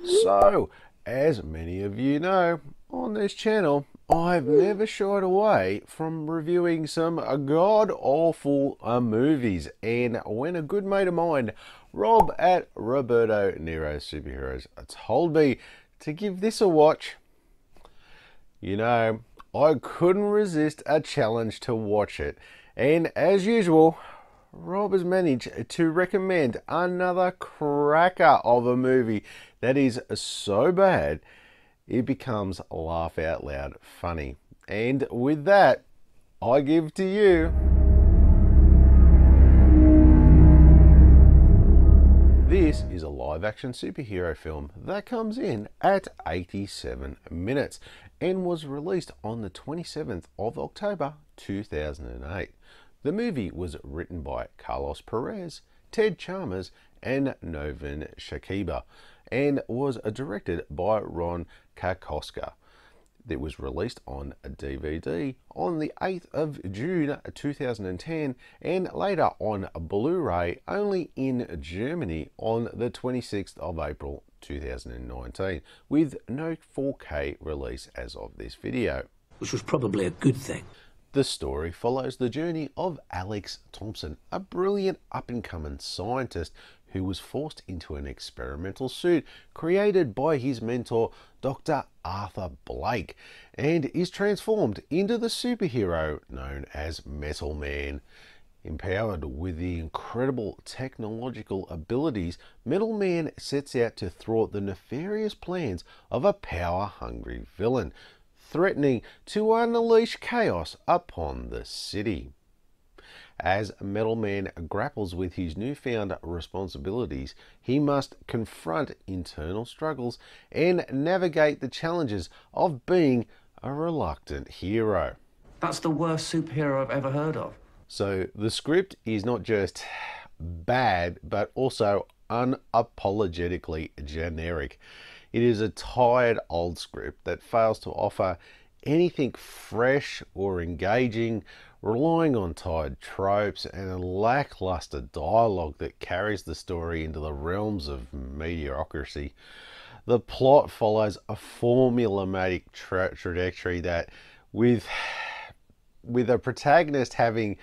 So, as many of you know, on this channel, I've never shied away from reviewing some god-awful movies. And when a good mate of mine, Rob at Roberto Nero Superheroes, told me to give this a watch, you know, I couldn't resist a challenge to watch it. And as usual, Rob has managed to recommend another cracker of a movie that is so bad it becomes laugh out loud funny. And with that, I give to you this is a live action superhero film that comes in at 87 minutes and was released on the 27th of October 2008. The movie was written by Carlos Perez, Ted Chalmers and Novin Shakiba and was directed by Ron Karkoska. It was released on DVD on the 8th of June 2010 and later on Blu-ray only in Germany on the 26th of April 2019 with no 4K release as of this video. Which was probably a good thing. The story follows the journey of Alex Thompson, a brilliant up-and-coming scientist who was forced into an experimental suit created by his mentor, Dr. Arthur Blake, and is transformed into the superhero known as Metal Man. Empowered with the incredible technological abilities, Metal Man sets out to thwart the nefarious plans of a power-hungry villain, threatening to unleash chaos upon the city. As Metal Man grapples with his newfound responsibilities, he must confront internal struggles and navigate the challenges of being a reluctant hero. That's the worst superhero I've ever heard of. So the script is not just bad, but also unapologetically generic. It is a tired old script that fails to offer anything fresh or engaging, relying on tired tropes and a lackluster dialogue that carries the story into the realms of mediocrity. The plot follows a formulaic trajectory that, with a protagonist having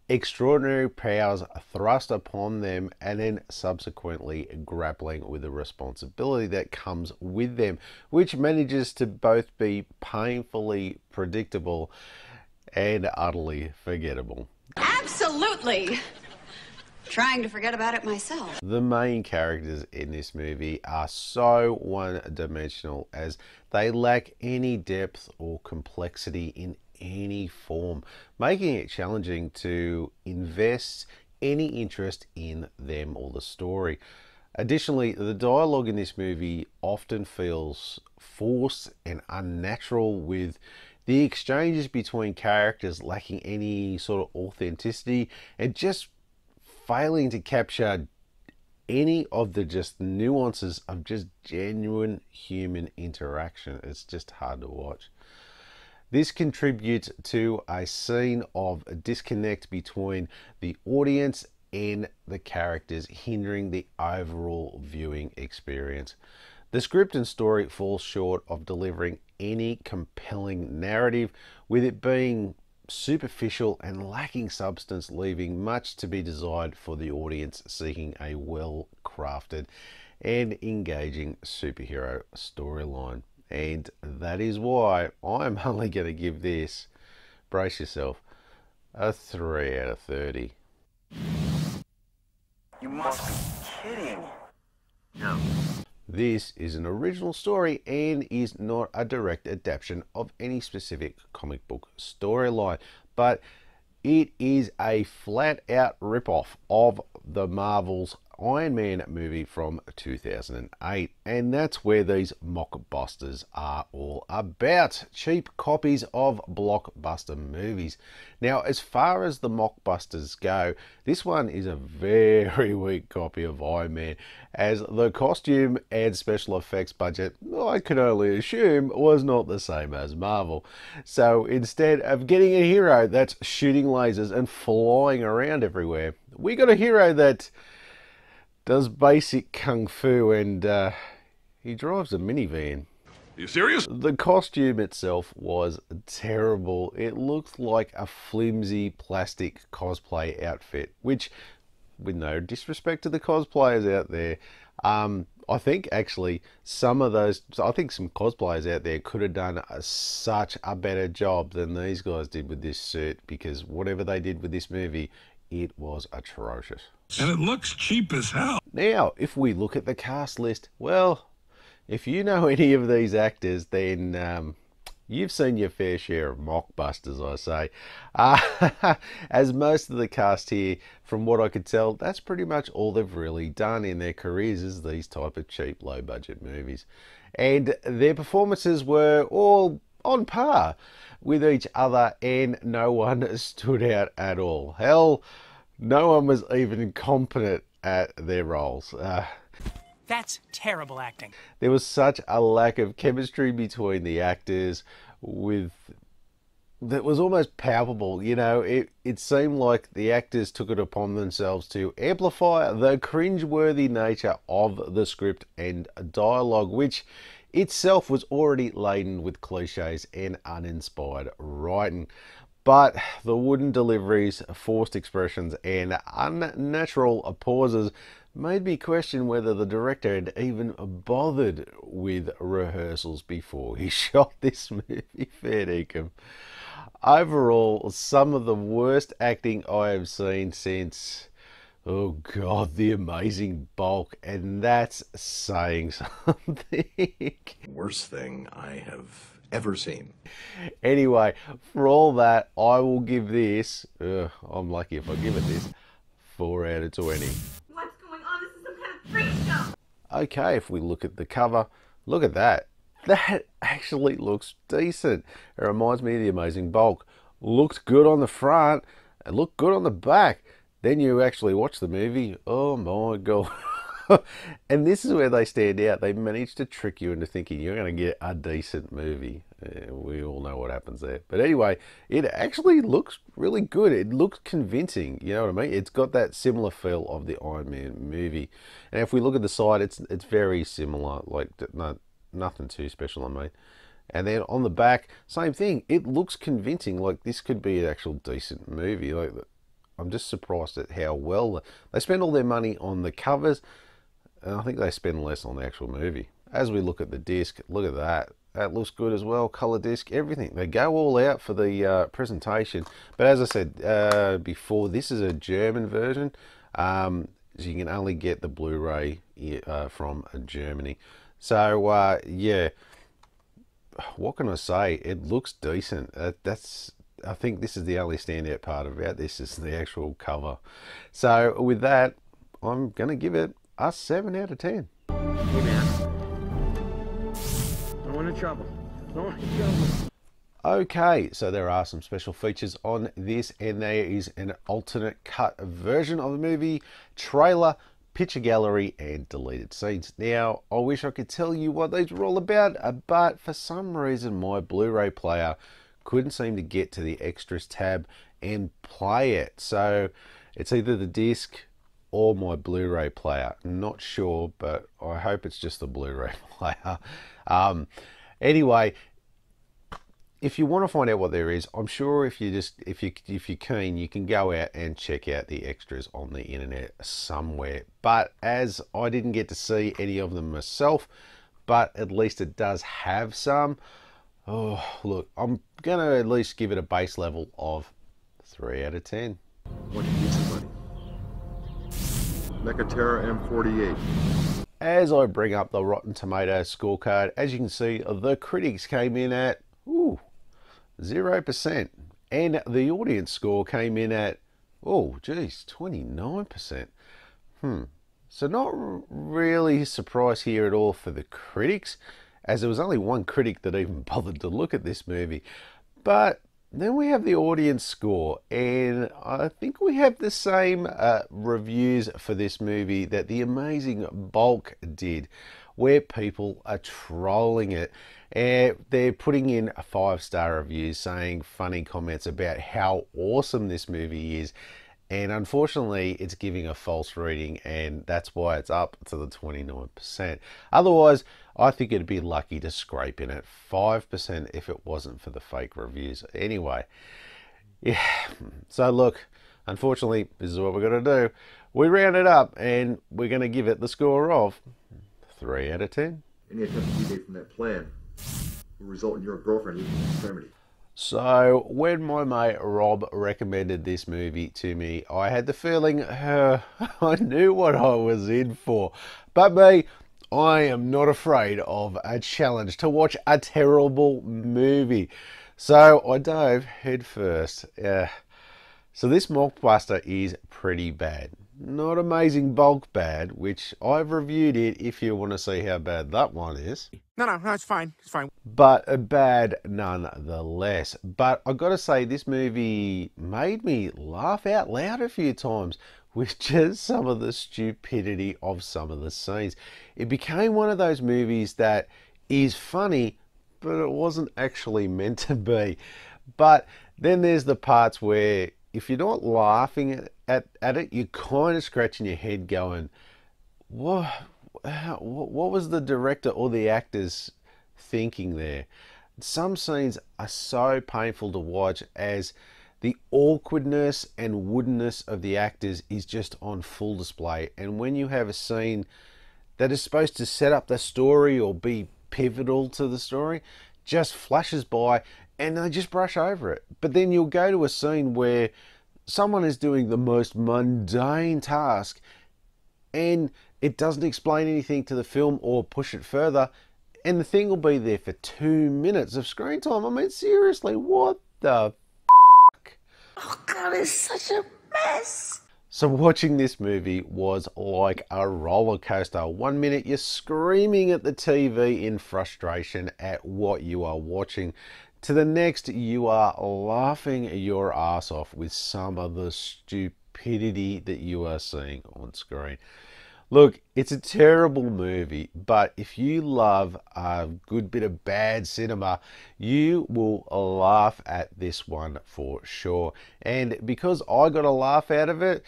extraordinary powers thrust upon them and then subsequently grappling with the responsibility that comes with them, which manages to both be painfully predictable and utterly forgettable. Absolutely! Trying to forget about it myself. The main characters in this movie are so one-dimensional as they lack any depth or complexity in any form, making it challenging to invest any interest in them or the story. Additionally, the dialogue in this movie often feels forced and unnatural, with the exchanges between characters lacking any sort of authenticity and just failing to capture any of the just nuances of just genuine human interaction. It's just hard to watch. This contributes to a scene of a disconnect between the audience and the characters, hindering the overall viewing experience. The script and story falls short of delivering any compelling narrative, with it being superficial and lacking substance, leaving much to be desired for the audience seeking a well-crafted and engaging superhero storyline. And that is why I'm only going to give this, brace yourself, a 3 out of 30. You must be kidding. No. This is an original story and is not a direct adaptation of any specific comic book storyline, but it is a flat-out rip-off of the Marvel's Iron Man movie from 2008, and that's where these mockbusters are all about. Cheap copies of blockbuster movies. Now, as far as the mockbusters go, this one is a very weak copy of Iron Man, as the costume and special effects budget, I can only assume, was not the same as Marvel. So instead of getting a hero that's shooting lasers and flying around everywhere, we got a hero that does basic kung fu and He drives a minivan. Are you serious? The costume itself was terrible. It looked like a flimsy plastic cosplay outfit, which, with no disrespect to the cosplayers out there, I think actually some cosplayers out there could have done such a better job than these guys did with this suit, because whatever they did with this movie, it was atrocious. And it looks cheap as hell. Now, if we look at the cast list, well, if you know any of these actors, then you've seen your fair share of mockbusters, I say. As most of the cast here, from what I could tell, that's pretty much all they've really done in their careers, is these type of cheap, low-budget movies. And their performances were all on par with each other, and no one stood out at all. Hell, no one was even competent at their roles. That's terrible acting. There was such a lack of chemistry between the actors that was almost palpable. You know, it seemed like the actors took it upon themselves to amplify the cringeworthy nature of the script and dialogue, which itself was already laden with cliches and uninspired writing. But the wooden deliveries, forced expressions, and unnatural pauses made me question whether the director had even bothered with rehearsals before he shot this movie. Fair dinkum. Overall, some of the worst acting I have seen since, oh God, The Amazing Bulk, and that's saying something. Worst thing I have ever seen. Anyway, for all that, I will give this, I'm lucky if I give it this, 4 out of 20. What's going on? This is some kind of freak show. Okay, if we look at the cover, look at that. That actually looks decent. It reminds me of The Amazing Bulk. Looked good on the front, it looked good on the back. Then you actually watch the movie, oh my God. And this is where they stand out. They managed to trick you into thinking you're going to get a decent movie. We all know what happens there. But anyway, it actually looks really good. It looks convincing. You know what I mean? It's got that similar feel of the Iron Man movie. And if we look at the side, it's very similar. Like, nothing too special, I mean. And then on the back, same thing. It looks convincing. Like, this could be an actual decent movie. Like, I'm just surprised at how well they spend all their money on the covers. And I think they spend less on the actual movie. As we look at the disc, look at that. That looks good as well. Color disc, everything. They go all out for the presentation. But as I said before, this is a German version. So you can only get the Blu-ray from Germany. So, yeah. What can I say? It looks decent. I think this is the only standout part about this is the actual cover. So with that, I'm going to give it a 7 out of 10. Hey, man. No one in trouble. No one in trouble. Okay, so there are some special features on this, and there is an alternate cut version of the movie, trailer, picture gallery, and deleted scenes. Now, I wish I could tell you what these were all about, but for some reason my Blu-ray player couldn't seem to get to the extras tab and play it. So it's either the disc or my Blu-ray player. Not sure, but I hope it's just the Blu-ray player. Anyway, if you want to find out what there is, I'm sure if you're keen, you can go out and check out the extras on the internet somewhere. But as I didn't get to see any of them myself, but at least it does have some. Oh, look, I'm gonna at least give it a base level of 3 out of 10. What do you need, somebody? Mechaterra M48. As I bring up the Rotten Tomatoes scorecard, as you can see, the critics came in at 0%, and the audience score came in at 29%. So not really surprised here at all for the critics, as there was only one critic that even bothered to look at this movie. But then we have the audience score, and I think we have the same reviews for this movie that The Amazing Bulk did, where people are trolling it. And they're putting in 5-star reviews saying funny comments about how awesome this movie is. And unfortunately, it's giving a false reading, and that's why it's up to the 29%. Otherwise, I think it'd be lucky to scrape in at 5% if it wasn't for the fake reviews. Anyway, yeah, so look, unfortunately, this is what we're going to do. We round it up, and we're going to give it the score of 3 out of 10. Any attempt to deviate from that plan will result in your girlfriend losing extremity. So when my mate Rob recommended this movie to me, I had the feeling I knew what I was in for. But me, I am not afraid of a challenge to watch a terrible movie. So I dove head first. So this mockbuster is pretty bad. Not amazing bulk bad, which I've reviewed it if you want to see how bad that one is. No, it's fine. It's fine. But bad nonetheless. But I've got to say, this movie made me laugh out loud a few times with just some of the stupidity of some of the scenes. It became one of those movies that is funny, but it wasn't actually meant to be. But then there's the parts where if you're not laughing at it, you're kind of scratching your head going, what was the director or the actors thinking there? Some scenes are so painful to watch as the awkwardness and woodenness of the actors is just on full display. And when you have a scene that is supposed to set up the story or be pivotal to the story, just flashes by and they just brush over it. But then you'll go to a scene where someone is doing the most mundane task and it doesn't explain anything to the film or push it further, and the thing will be there for 2 minutes of screen time. I mean, seriously, what the fuck? Oh God, it's such a mess. So watching this movie was like a roller coaster. 1 minute you're screaming at the TV in frustration at what you are watching. To the next, you are laughing your ass off with some of the stupidity that you are seeing on screen. Look, it's a terrible movie, but if you love a good bit of bad cinema, you will laugh at this one for sure. And because I got a laugh out of it,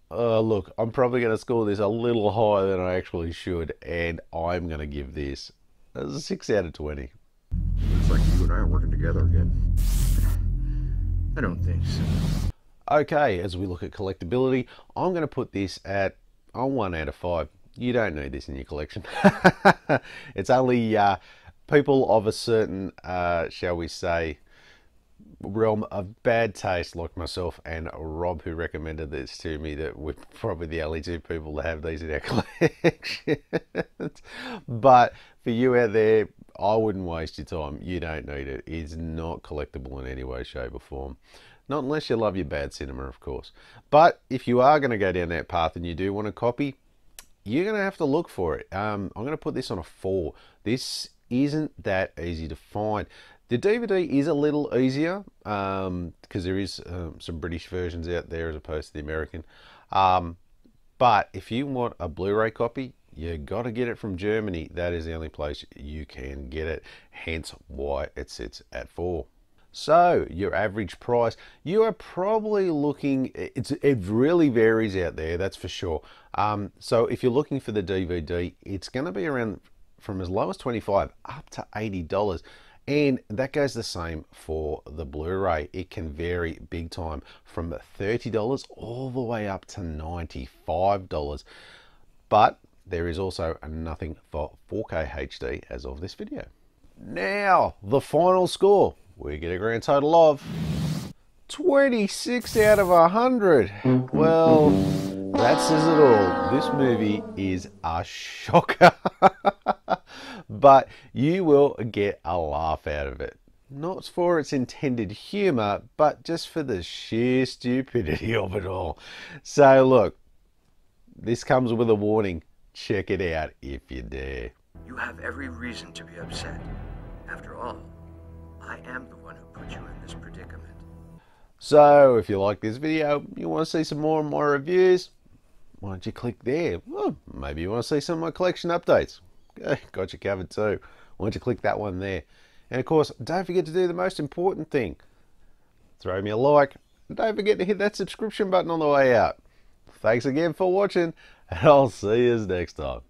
look, I'm probably going to score this a little higher than I actually should, and I'm going to give this a 6 out of 20. Looks like you and I are working together again. I don't think so. Okay, as we look at collectability, I'm going to put this at 1 out of 5. You don't need this in your collection. It's only people of a certain, shall we say, realm of bad taste like myself and Rob, who recommended this to me, that we're probably the only two people that have these in our collection. But for you out there, I wouldn't waste your time. You don't need it. It's not collectible in any way, shape or form. Not unless you love your bad cinema, of course. But if you are going to go down that path and you do want a copy, you're going to have to look for it. I'm going to put this on a 4. This isn't that easy to find. The DVD is a little easier because there is some British versions out there as opposed to the American. But if you want a Blu-ray copy, you got to get it from Germany. That is the only place you can get it, hence why it sits at 4. So your average price, you are probably looking, it really varies out there, that's for sure. So if you're looking for the DVD, it's going to be around from as low as $25 up to $80. And that goes the same for the Blu-ray. It can vary big time from $30 all the way up to $95. But there is also nothing for 4K HD as of this video. Now, the final score. We get a grand total of 26 out of 100. Well, that says it all. This movie is a shocker. But you will get a laugh out of it. Not for its intended humor, but just for the sheer stupidity of it all. So look, this comes with a warning. Check it out if you dare. You have every reason to be upset. After all, I am the one who put you in this predicament. So if you like this video, you want to see some more of my reviews, why don't you click there? Well, maybe you want to see some of my collection updates. Got you covered too. Why don't you click that one there? And of course, don't forget to do the most important thing. Throw me a like, And don't forget to hit that subscription button on the way out. Thanks again for watching, and I'll see you next time.